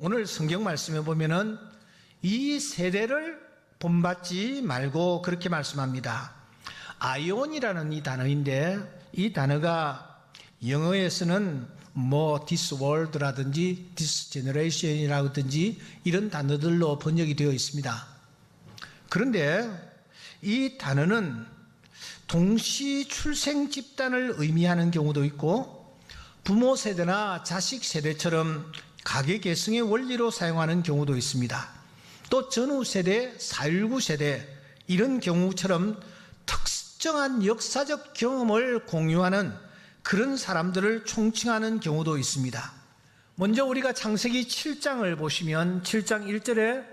오늘 성경 말씀에 보면은 이 세대를 본받지 말고 그렇게 말씀합니다. 아이온이라는 이 단어인데, 이 단어가 영어에서는 this world라든지 this generation이라든지 이런 단어들로 번역이 되어 있습니다. 그런데 이 단어는 동시 출생 집단을 의미하는 경우도 있고, 부모 세대나 자식 세대처럼 가계 계승의 원리로 사용하는 경우도 있습니다. 또 전후 세대, 4.19 세대 이런 경우처럼 특정한 역사적 경험을 공유하는 그런 사람들을 총칭하는 경우도 있습니다. 먼저 우리가 창세기 7장을 보시면 7장 1절에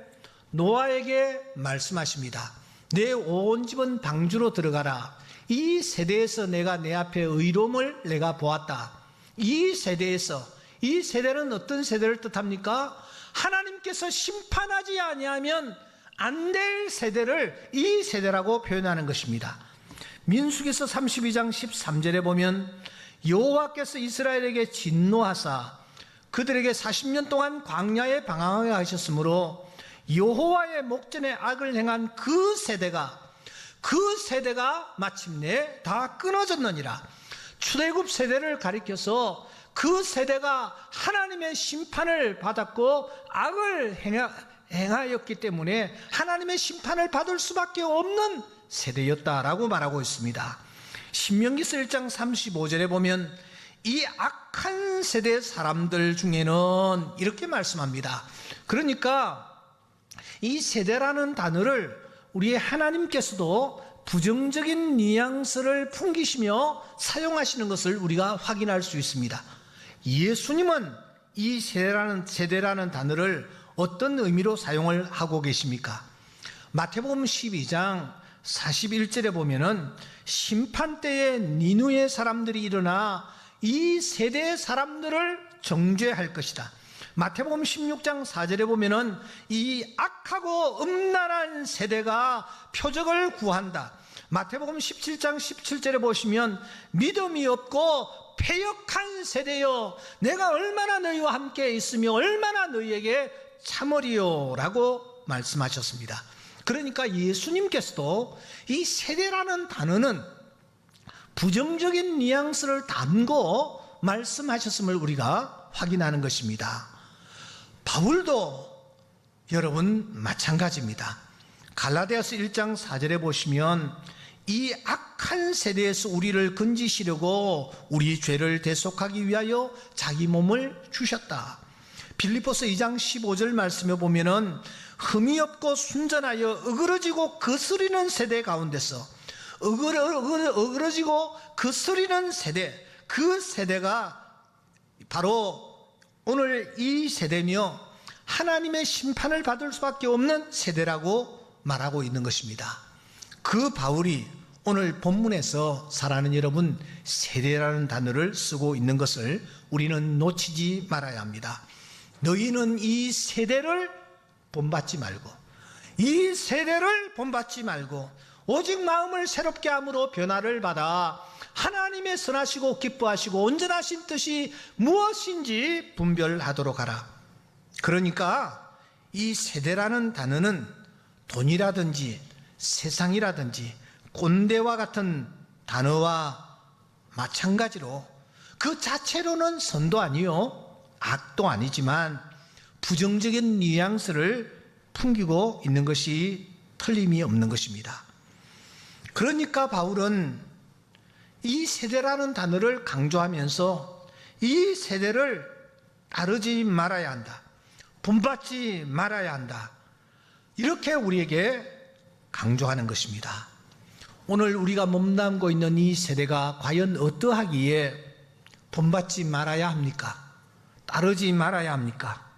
노아에게 말씀하십니다. 내 온 집은 방주로 들어가라. 이 세대에서 내가 내 앞에 의로움을 내가 보았다. 이 세대에서, 이 세대는 어떤 세대를 뜻합니까? 하나님께서 심판하지 아니하면 안 될 세대를 이 세대라고 표현하는 것입니다. 민수기서 32장 13절에 보면 여호와께서 이스라엘에게 진노하사 그들에게 40년 동안 광야에 방황하게 하셨으므로 여호와의 목전에 악을 행한 그 세대가 마침내 다 끊어졌느니라. 출애굽 세대를 가리켜서 그 세대가 하나님의 심판을 받았고 악을 행하였기 때문에 하나님의 심판을 받을 수밖에 없는 세대였다라고 말하고 있습니다. 신명기서 1장 35절에 보면 이 악한 세대 사람들 중에는 이렇게 말씀합니다. 그러니까 이 세대라는 단어를 우리 하나님께서도 부정적인 뉘앙스를 풍기시며 사용하시는 것을 우리가 확인할 수 있습니다. 예수님은 이 세대라는 단어를 어떤 의미로 사용을 하고 계십니까? 마태복음 12장 41절에 보면은 심판 때에 니누의 사람들이 일어나 이 세대의 사람들을 정죄할 것이다. 마태복음 16장 4절에 보면은 이 악하고 음란한 세대가 표적을 구한다. 마태복음 17장 17절에 보시면 믿음이 없고 패역한 세대여 내가 얼마나 너희와 함께 있으며 얼마나 너희에게 참으리요 라고 말씀하셨습니다. 그러니까 예수님께서도 이 세대라는 단어는 부정적인 뉘앙스를 담고 말씀하셨음을 우리가 확인하는 것입니다. 바울도 여러분 마찬가지입니다. 갈라디아서 1장 4절에 보시면 이 악한 세대에서 우리를 건지시려고 우리 죄를 대속하기 위하여 자기 몸을 주셨다. 빌립보서 2장 15절 말씀에 보면은 흠이 없고 순전하여 어그러지고 거스리는 세대 가운데서 어그러지고 거스리는 세대, 그 세대가 바로 오늘 이 세대며 하나님의 심판을 받을 수밖에 없는 세대라고 말하고 있는 것입니다. 그 바울이 오늘 본문에서 사랑하는 여러분 세대라는 단어를 쓰고 있는 것을 우리는 놓치지 말아야 합니다. 너희는 이 세대를 본받지 말고 오직 마음을 새롭게 함으로 변화를 받아 하나님의 선하시고 기뻐하시고 온전하신 뜻이 무엇인지 분별하도록 하라. 그러니까 이 세대라는 단어는 돈이라든지 세상이라든지 꼰대와 같은 단어와 마찬가지로 그 자체로는 선도 아니요 악도 아니지만 부정적인 뉘앙스를 풍기고 있는 것이 틀림이 없는 것입니다. 그러니까 바울은 이 세대라는 단어를 강조하면서 이 세대를 따르지 말아야 한다. 본받지 말아야 한다. 이렇게 우리에게 강조하는 것입니다. 오늘 우리가 몸담고 있는 이 세대가 과연 어떠하기에 본받지 말아야 합니까? 따르지 말아야 합니까?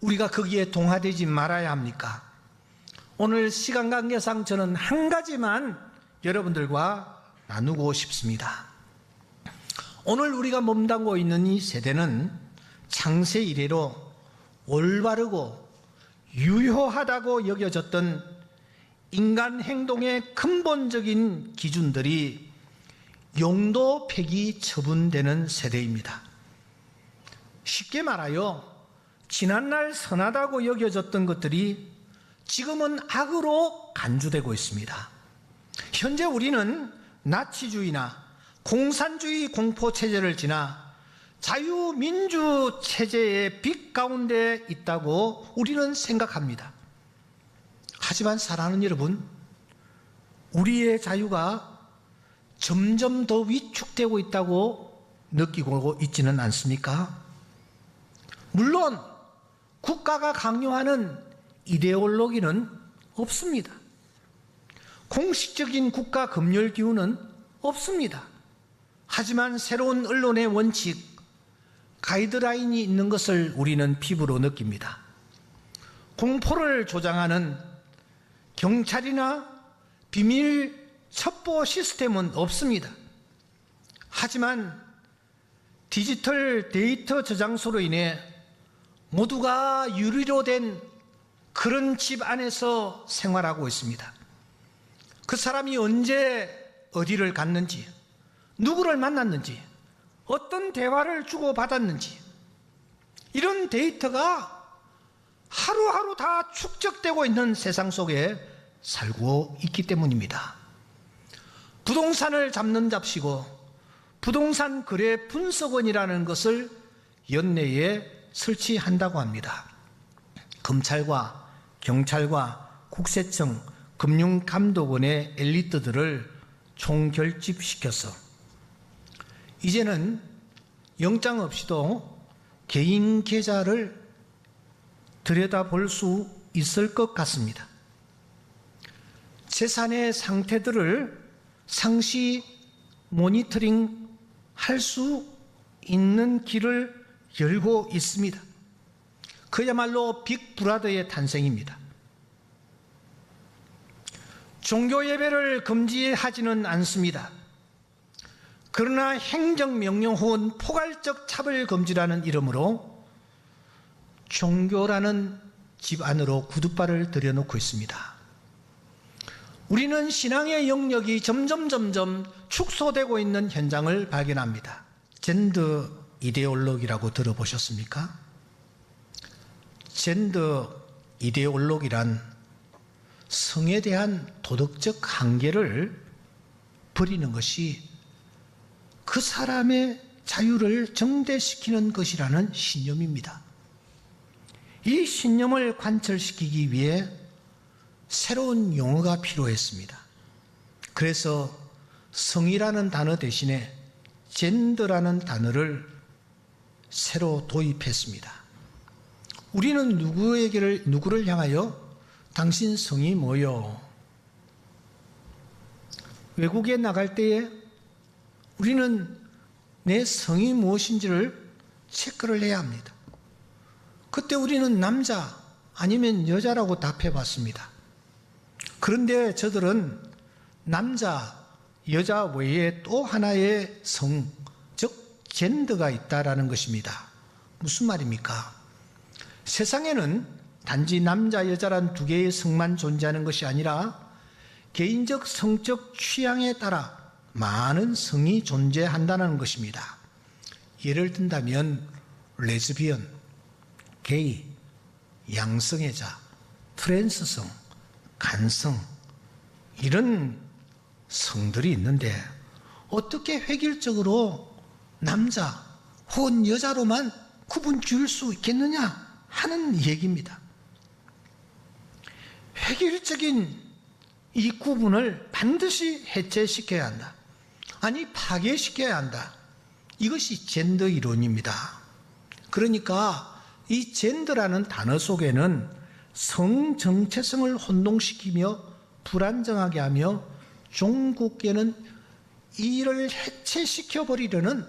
우리가 거기에 동화되지 말아야 합니까? 오늘 시간 관계상 저는 한 가지만 여러분들과 나누고 싶습니다. 오늘 우리가 몸담고 있는 이 세대는 창세 이래로 올바르고 유효하다고 여겨졌던 인간 행동의 근본적인 기준들이 용도 폐기 처분되는 세대입니다. 쉽게 말하여 지난날 선하다고 여겨졌던 것들이 지금은 악으로 간주되고 있습니다. 현재 우리는 나치주의나 공산주의 공포체제를 지나 자유민주 체제의 빛 가운데 있다고 우리는 생각합니다. 하지만 사랑하는 여러분, 우리의 자유가 점점 더 위축되고 있다고 느끼고 있지는 않습니까? 물론 국가가 강요하는 이데올로기는 없습니다. 공식적인 국가 검열 기구는 없습니다. 하지만 새로운 언론의 원칙, 가이드라인이 있는 것을 우리는 피부로 느낍니다. 공포를 조장하는 경찰이나 비밀 첩보 시스템은 없습니다. 하지만 디지털 데이터 저장소로 인해 모두가 유리로 된 그런 집 안에서 생활하고 있습니다. 그 사람이 언제 어디를 갔는지, 누구를 만났는지, 어떤 대화를 주고받았는지, 이런 데이터가 하루하루 다 축적되고 있는 세상 속에 살고 있기 때문입니다. 부동산을 잡는 잡시고 부동산 거래 분석원이라는 것을 연내에 설치한다고 합니다. 검찰과 경찰과 국세청, 금융감독원의 엘리트들을 총결집시켜서 이제는 영장 없이도 개인 계좌를 들여다볼 수 있을 것 같습니다. 재산의 상태들을 상시 모니터링 할 수 있는 길을 열고 있습니다. 그야말로 빅브라더의 탄생입니다. 종교 예배를 금지하지는 않습니다. 그러나 행정명령 혹은 포괄적 차별 금지라는 이름으로 종교라는 집 안으로 구둣발을 들여놓고 있습니다. 우리는 신앙의 영역이 점점 축소되고 있는 현장을 발견합니다. 젠더 이데올로기라고 들어보셨습니까? 젠더 이데올로기란 성에 대한 도덕적 한계를 버리는 것이 그 사람의 자유를 정대시키는 것이라는 신념입니다. 이 신념을 관철시키기 위해 새로운 용어가 필요했습니다. 그래서 성이라는 단어 대신에 젠더라는 단어를 새로 도입했습니다. 우리는 누구를 향하여 당신 성이 뭐요? 외국에 나갈 때에 우리는 내 성이 무엇인지를 체크를 해야 합니다. 그때 우리는 남자 아니면 여자라고 답해 봤습니다. 그런데 저들은 남자, 여자 외에 또 하나의 성, 즉 젠더가 있다라는 것입니다. 무슨 말입니까? 세상에는 단지 남자, 여자란 두 개의 성만 존재하는 것이 아니라 개인적 성적 취향에 따라 많은 성이 존재한다는 것입니다. 예를 든다면 레즈비언, 게이, 양성애자, 트랜스성, 간성, 이런 성들이 있는데 어떻게 획일적으로 남자 혹은 여자로만 구분 지을 수 있겠느냐 하는 얘기입니다. 획일적인 이 구분을 반드시 해체시켜야 한다. 아니, 파괴시켜야 한다. 이것이 젠더 이론입니다. 그러니까 이 젠더라는 단어 속에는 성 정체성을 혼동시키며 불안정하게 하며 종국계는 이를 해체시켜버리려는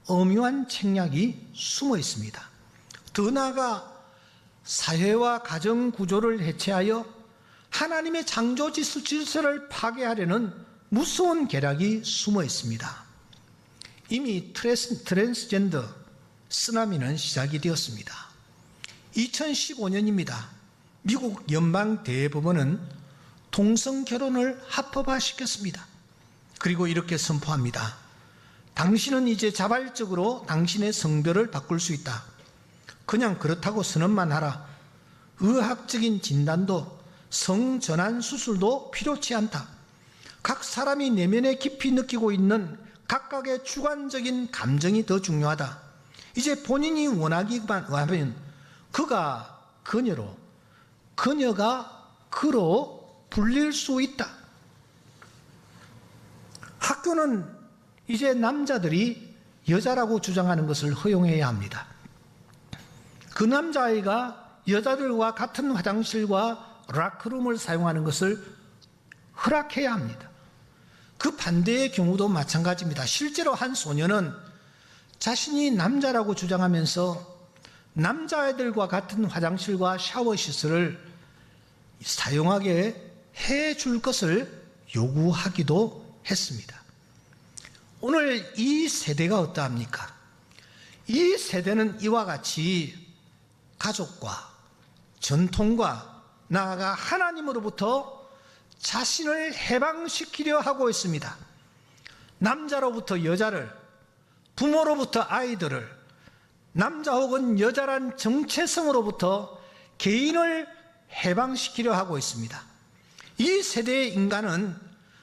엄묘한 책략이 숨어 있습니다. 더 나아가 사회와 가정 구조를 해체하여 하나님의 창조 질서를 파괴하려는 무서운 계략이 숨어 있습니다. 이미 트랜스젠더 쓰나미는 시작이 되었습니다. 2015년입니다. 미국 연방대법원은 동성 결혼을 합법화시켰습니다. 그리고 이렇게 선포합니다. 당신은 이제 자발적으로 당신의 성별을 바꿀 수 있다. 그냥 그렇다고 선언만 하라. 의학적인 진단도 성전환 수술도 필요치 않다. 각 사람이 내면에 깊이 느끼고 있는 각각의 주관적인 감정이 더 중요하다. 이제 본인이 원하기만 하면 그가 그녀로, 그녀가 그로 불릴 수 있다. 학교는 이제 남자들이 여자라고 주장하는 것을 허용해야 합니다. 그 남자아이가 여자들과 같은 화장실과 락크룸을 사용하는 것을 허락해야 합니다. 그 반대의 경우도 마찬가지입니다. 실제로 한 소녀는 자신이 남자라고 주장하면서 남자애들과 같은 화장실과 샤워 시설을 사용하게 해줄 것을 요구하기도 했습니다. 오늘 이 세대가 어떠합니까? 이 세대는 이와 같이 가족과 전통과 나아가 하나님으로부터 자신을 해방시키려 하고 있습니다. 남자로부터 여자를, 부모로부터 아이들을, 남자 혹은 여자란 정체성으로부터 개인을 해방시키려 하고 있습니다. 이 세대의 인간은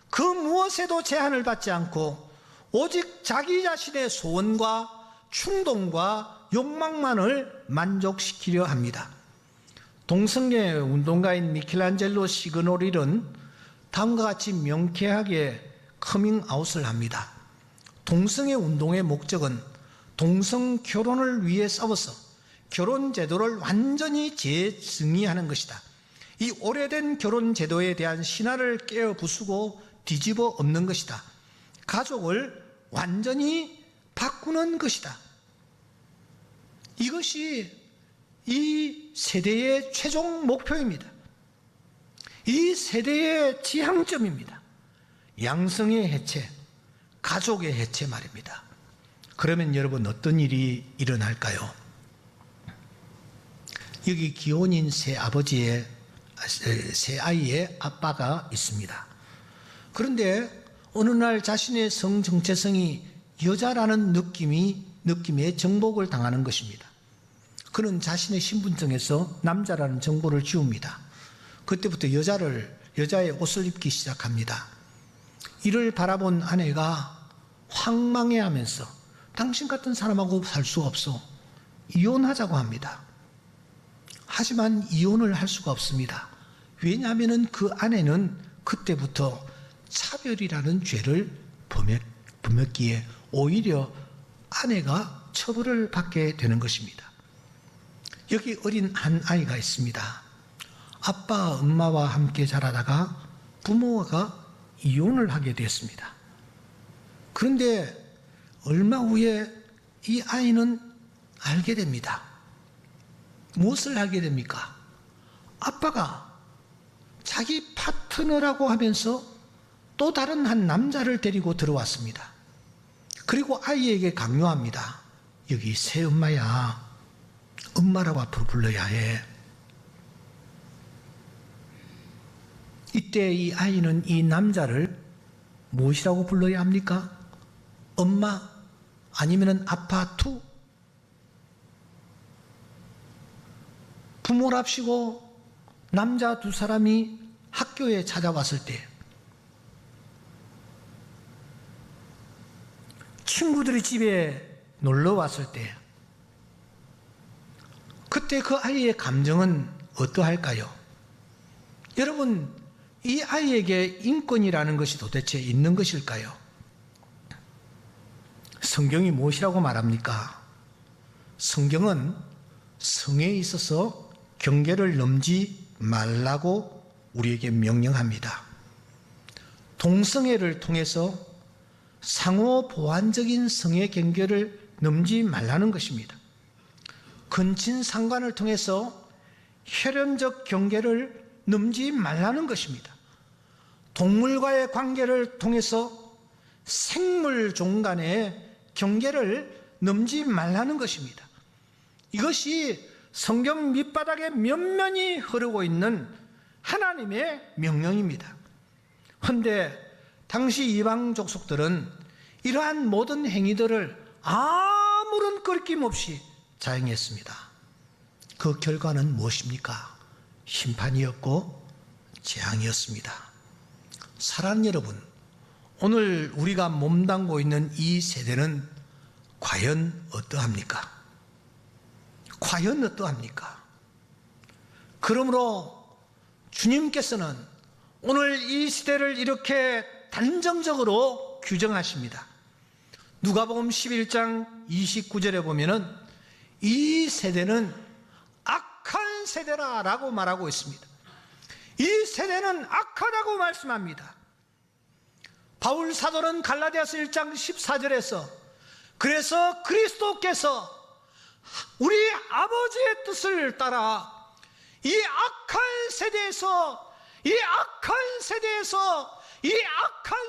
그 무엇에도 제한을 받지 않고 오직 자기 자신의 소원과 충동과 욕망만을 만족시키려 합니다. 동성애 운동가인 미켈란젤로 시그노릴은 다음과 같이 명쾌하게 커밍아웃을 합니다. 동성애 운동의 목적은 동성 결혼을 위해 싸워서 결혼 제도를 완전히 재정의하는 것이다. 이 오래된 결혼 제도에 대한 신화를 깨어 부수고 뒤집어 엎는 것이다. 가족을 완전히 바꾸는 것이다. 이것이 이 세대의 최종 목표입니다. 이 세대의 지향점입니다. 양성의 해체, 가족의 해체 말입니다. 그러면 여러분 어떤 일이 일어날까요? 여기 기혼인 세 아이의 아빠가 있습니다. 그런데 어느 날 자신의 성 정체성이 여자라는 느낌에 정복을 당하는 것입니다. 그는 자신의 신분증에서 남자라는 정보를 지웁니다. 그때부터 여자의 옷을 입기 시작합니다. 이를 바라본 아내가 황망해하면서 당신 같은 사람하고 살 수 없어, 이혼하자고 합니다. 하지만 이혼을 할 수가 없습니다. 왜냐하면 그 아내는 그때부터 차별이라는 죄를 범했기에 오히려 아내가 처벌을 받게 되는 것입니다. 여기 어린 한 아이가 있습니다. 아빠, 엄마와 함께 자라다가 부모가 이혼을 하게 됐습니다. 그런데 얼마 후에 이 아이는 알게 됩니다. 무엇을 알게 됩니까? 아빠가 자기 파트너라고 하면서 또 다른 한 남자를 데리고 들어왔습니다. 그리고 아이에게 강요합니다. 여기 새엄마야, 엄마라고 앞으로 불러야 해. 이때 이 아이는 이 남자를 무엇이라고 불러야 합니까? 엄마 아니면 아빠 투? 부모랍시고 남자 두 사람이 학교에 찾아왔을 때, 친구들이 집에 놀러 왔을 때, 그때 그 아이의 감정은 어떠할까요? 여러분, 이 아이에게 인권이라는 것이 도대체 있는 것일까요? 성경이 무엇이라고 말합니까? 성경은 성에 있어서 경계를 넘지 말라고 우리에게 명령합니다. 동성애를 통해서 상호 보완적인 성의 경계를 넘지 말라는 것입니다. 근친상간을 통해서 혈연적 경계를 넘지 말라는 것입니다. 동물과의 관계를 통해서 생물종 간의 경계를 넘지 말라는 것입니다. 이것이 성경 밑바닥에 면면히 흐르고 있는 하나님의 명령입니다. 그런데 당시 이방 족속들은 이러한 모든 행위들을 아무런 거리낌 없이 자행했습니다. 그 결과는 무엇입니까? 심판이었고 재앙이었습니다. 사랑하는 여러분, 오늘 우리가 몸담고 있는 이 세대는 과연 어떠합니까? 과연 어떠합니까? 그러므로 주님께서는 오늘 이 시대를 이렇게 단정적으로 규정하십니다. 누가복음 11장 29절에 보면은 이 세대는 악한 세대라 라고 말하고 있습니다. 이 세대는 악하다고 말씀합니다. 바울 사도는 갈라디아서 1장 14절에서 그래서 그리스도께서 우리 아버지의 뜻을 따라 이 악한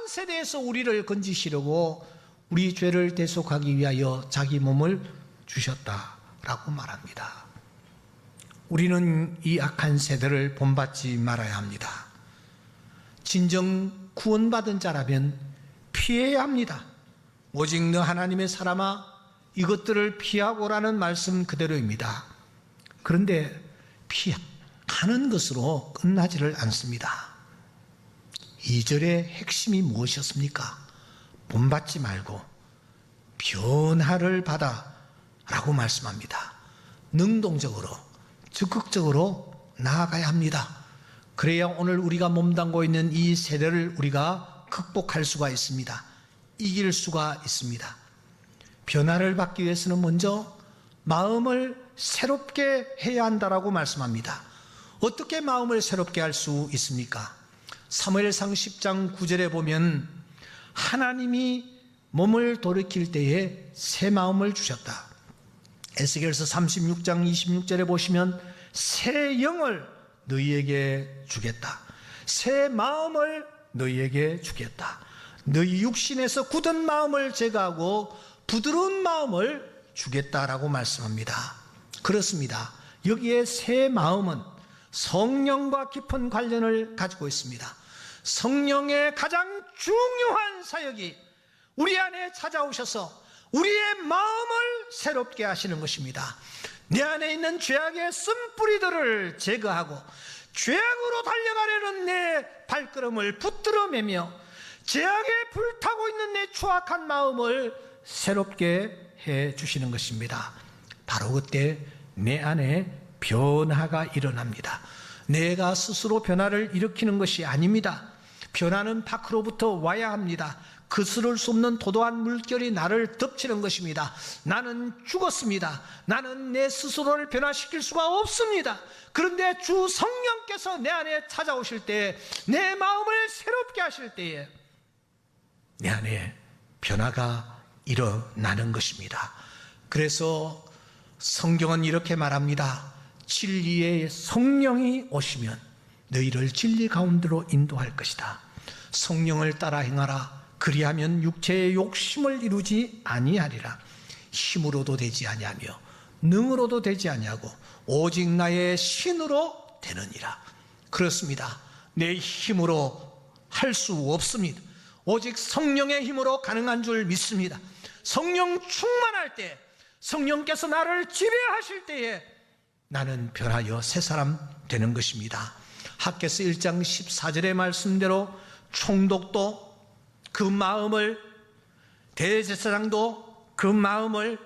세대에서 우리를 건지시려고 우리 죄를 대속하기 위하여 자기 몸을 주셨다라고 말합니다. 우리는 이 악한 세대를 본받지 말아야 합니다. 진정 구원받은 자라면 피해야 합니다. 오직 너 하나님의 사람아 이것들을 피하고라는 말씀 그대로입니다. 그런데 피하는 것으로 끝나지를 않습니다. 2절의 핵심이 무엇이었습니까? 본받지 말고 변화를 받아 라고 말씀합니다. 능동적으로 적극적으로 나아가야 합니다. 그래야 오늘 우리가 몸담고 있는 이 세대를 우리가 극복할 수가 있습니다. 이길 수가 있습니다. 변화를 받기 위해서는 먼저 마음을 새롭게 해야 한다라고 말씀합니다. 어떻게 마음을 새롭게 할 수 있습니까? 사무엘상 10장 9절에 보면 하나님이 몸을 돌이킬 때에 새 마음을 주셨다. 에스겔서 36장 26절에 보시면 새 영을 너희에게 주겠다. 새 마음을 너희에게 주겠다. 너희 육신에서 굳은 마음을 제거하고 부드러운 마음을 주겠다라고 말씀합니다. 그렇습니다. 여기에 새 마음은 성령과 깊은 관련을 가지고 있습니다. 성령의 가장 중요한 사역이 우리 안에 찾아오셔서 우리의 마음을 새롭게 하시는 것입니다. 내 안에 있는 죄악의 쓴뿌리들을 제거하고 죄악으로 달려가려는 내 발걸음을 붙들어매며 죄악에 불타고 있는 내 추악한 마음을 새롭게 해 주시는 것입니다. 바로 그때 내 안에 변화가 일어납니다. 내가 스스로 변화를 일으키는 것이 아닙니다. 변화는 밖으로부터 와야 합니다. 거스를 수 없는 도도한 물결이 나를 덮치는 것입니다. 나는 죽었습니다. 나는 내 스스로를 변화시킬 수가 없습니다. 그런데 주 성령께서 내 안에 찾아오실 때, 내 마음을 새롭게 하실 때에 내 안에 변화가 일어나는 것입니다. 그래서 성경은 이렇게 말합니다. 진리의 성령이 오시면 너희를 진리 가운데로 인도할 것이다. 성령을 따라 행하라. 그리하면 육체의 욕심을 이루지 아니하리라. 힘으로도 되지 아니하며 능으로도 되지 아니하고 오직 나의 신으로 되느니라. 그렇습니다. 내 힘으로 할 수 없습니다. 오직 성령의 힘으로 가능한 줄 믿습니다. 성령 충만할 때, 성령께서 나를 지배하실 때에 나는 변하여 새 사람 되는 것입니다. 학개서 1장 14절의 말씀대로 총독도 그 마음을, 대제사장도 그 마음을,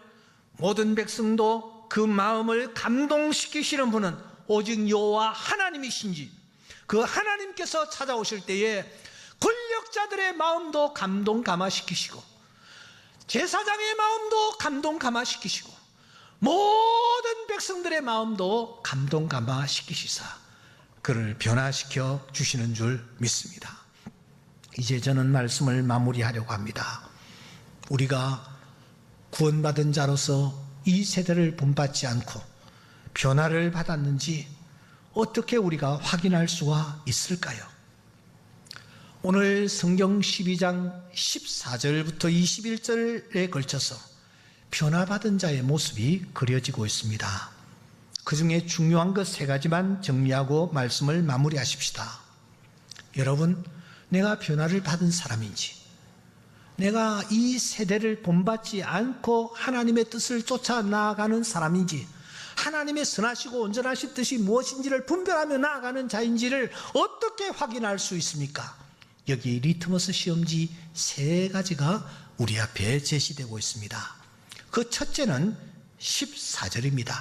모든 백성도 그 마음을 감동시키시는 분은 오직 여호와 하나님이신지, 그 하나님께서 찾아오실 때에 권력자들의 마음도 감동 감화시키시고 제사장의 마음도 감동 감화시키시고 모든 백성들의 마음도 감동 감화시키시사 그를 변화시켜 주시는 줄 믿습니다. 이제 저는 말씀을 마무리하려고 합니다. 우리가 구원받은 자로서 이 세대를 본받지 않고 변화를 받았는지 어떻게 우리가 확인할 수가 있을까요? 오늘 성경 12장 14절부터 21절에 걸쳐서 변화받은 자의 모습이 그려지고 있습니다. 그 중에 중요한 것 3가지만 정리하고 말씀을 마무리하십시다. 여러분, 내가 변화를 받은 사람인지, 내가 이 세대를 본받지 않고 하나님의 뜻을 쫓아 나아가는 사람인지, 하나님의 선하시고 온전하신 뜻이 무엇인지를 분별하며 나아가는 자인지를 어떻게 확인할 수 있습니까? 여기 리트머스 시험지 3가지가 우리 앞에 제시되고 있습니다. 그 첫째는 14절입니다.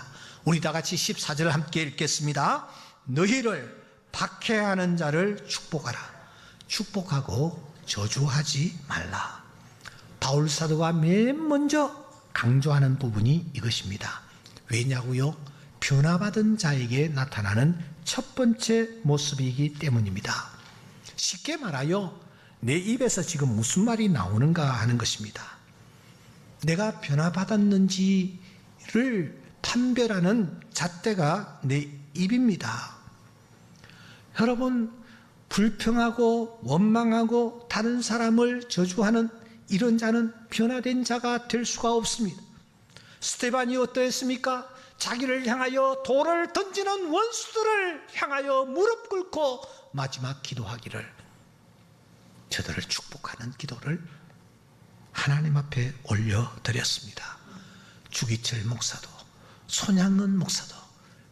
우리 다 같이 14절을 함께 읽겠습니다. 너희를 박해하는 자를 축복하라. 축복하고 저주하지 말라. 바울 사도가 맨 먼저 강조하는 부분이 이것입니다. 왜냐고요? 변화받은 자에게 나타나는 첫 번째 모습이기 때문입니다. 쉽게 말하여 내 입에서 지금 무슨 말이 나오는가 하는 것입니다. 내가 변화받았는지를 판별하는 잣대가 내 입입니다. 여러분, 불평하고 원망하고 다른 사람을 저주하는 이런 자는 변화된 자가 될 수가 없습니다. 스데반이 어떠했습니까? 자기를 향하여 돌을 던지는 원수들을 향하여 무릎 꿇고 마지막 기도하기를, 저들을 축복하는 기도를 하나님 앞에 올려드렸습니다. 주기철 목사도 손양은 목사도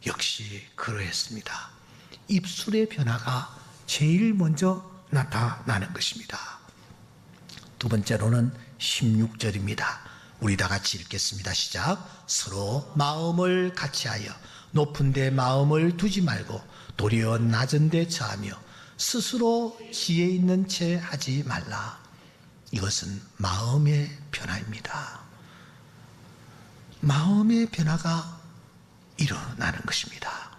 역시 그러했습니다. 입술의 변화가 제일 먼저 나타나는 것입니다. 두 번째로는 16절입니다. 우리 다 같이 읽겠습니다. 시작. 서로 마음을 같이하여 높은 데 마음을 두지 말고 도리어 낮은 데 처하며 스스로 지혜 있는 채 하지 말라. 이것은 마음의 변화입니다. 마음의 변화가 일어나는 것입니다.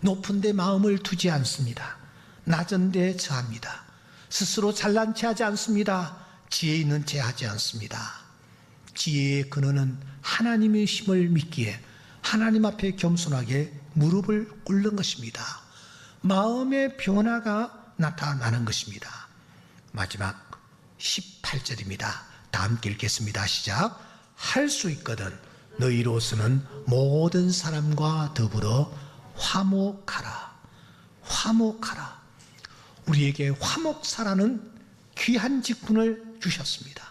높은 데 마음을 두지 않습니다. 낮은 데 처합니다. 스스로 잘난 체 하지 않습니다. 지혜 있는 채 하지 않습니다. 지혜의 근원은 하나님의 힘을 믿기에 하나님 앞에 겸손하게 무릎을 꿇는 것입니다. 마음의 변화가 나타나는 것입니다. 마지막 18절입니다. 다 함께 읽겠습니다. 시작. 할 수 있거든 너희로서는 모든 사람과 더불어 화목하라. 화목하라. 우리에게 화목사라는 귀한 직분을 주셨습니다.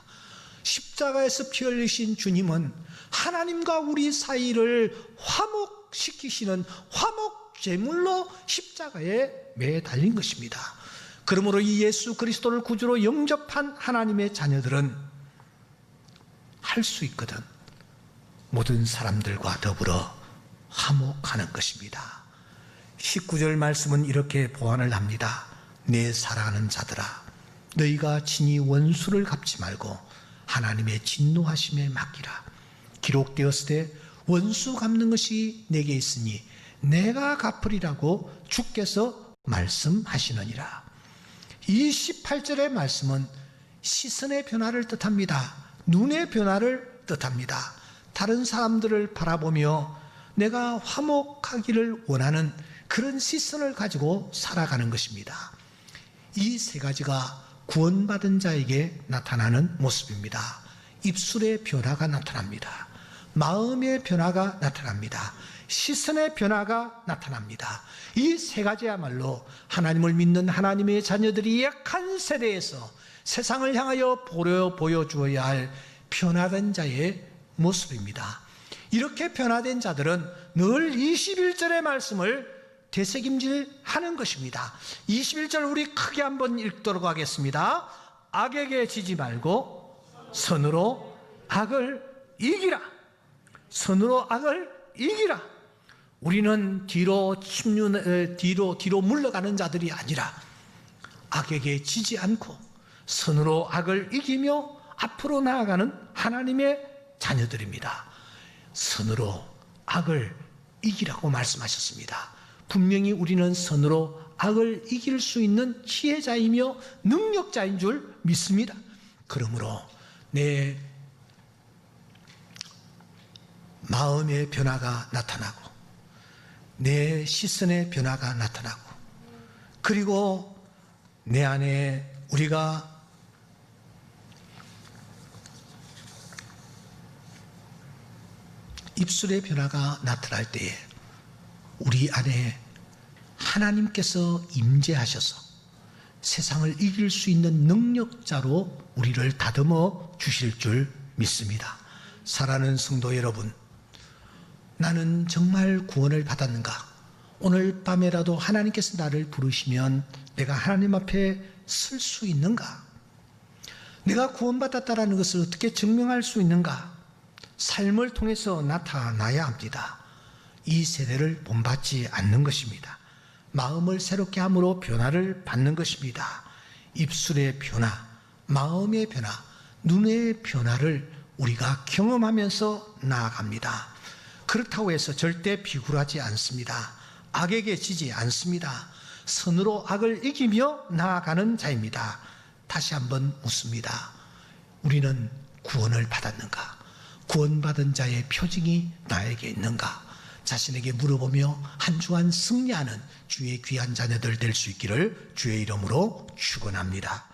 십자가에서 피 흘리신 주님은 하나님과 우리 사이를 화목시키시는 화목제물로 십자가에 매달린 것입니다. 그러므로 이 예수 그리스도를 구주로 영접한 하나님의 자녀들은 할 수 있거든 모든 사람들과 더불어 화목하는 것입니다. 19절 말씀은 이렇게 보완을 합니다. 내 사랑하는 자들아, 너희가 친히 원수를 갚지 말고 하나님의 진노하심에 맡기라. 기록되었을 때 원수 갚는 것이 내게 있으니 내가 갚으리라고 주께서 말씀하시느니라. 이 18절의 말씀은 시선의 변화를 뜻합니다. 눈의 변화를 뜻합니다. 다른 사람들을 바라보며 내가 화목하기를 원하는 그런 시선을 가지고 살아가는 것입니다. 이 3가지가 구원받은 자에게 나타나는 모습입니다. 입술의 변화가 나타납니다. 마음의 변화가 나타납니다. 시선의 변화가 나타납니다. 이 3가지야말로 하나님을 믿는 하나님의 자녀들이 약한 세대에서 세상을 향하여 보여주어야 할 변화된 자의 모습입니다. 이렇게 변화된 자들은 늘 21절의 말씀을 되새김질하는 것입니다. 21절 우리 크게 한번 읽도록 하겠습니다. 악에게 지지 말고 선으로 악을 이기라. 선으로 악을 이기라. 우리는 뒤로 물러가는 자들이 아니라 악에게 지지 않고 선으로 악을 이기며 앞으로 나아가는 하나님의 자녀들입니다. 선으로 악을 이기라고 말씀하셨습니다. 분명히 우리는 선으로 악을 이길 수 있는 지혜자이며 능력자인 줄 믿습니다. 그러므로 내 마음의 변화가 나타나고 내 시선의 변화가 나타나고 그리고 내 안에 우리가 입술의 변화가 나타날 때에 우리 안에 하나님께서 임재하셔서 세상을 이길 수 있는 능력자로 우리를 다듬어 주실 줄 믿습니다. 사랑하는 성도 여러분, 나는 정말 구원을 받았는가? 오늘 밤에라도 하나님께서 나를 부르시면 내가 하나님 앞에 설 수 있는가? 내가 구원받았다라는 것을 어떻게 증명할 수 있는가? 삶을 통해서 나타나야 합니다. 이 세대를 본받지 않는 것입니다. 마음을 새롭게 함으로 변화를 받는 것입니다. 입술의 변화, 마음의 변화, 눈의 변화를 우리가 경험하면서 나아갑니다. 그렇다고 해서 절대 비굴하지 않습니다. 악에게 지지 않습니다. 선으로 악을 이기며 나아가는 자입니다. 다시 한번 묻습니다. 우리는 구원을 받았는가? 구원받은 자의 표징이 나에게 있는가? 자신에게 물어보며 한 주간 승리하는 주의 귀한 자녀들 될 수 있기를 주의 이름으로 축원합니다.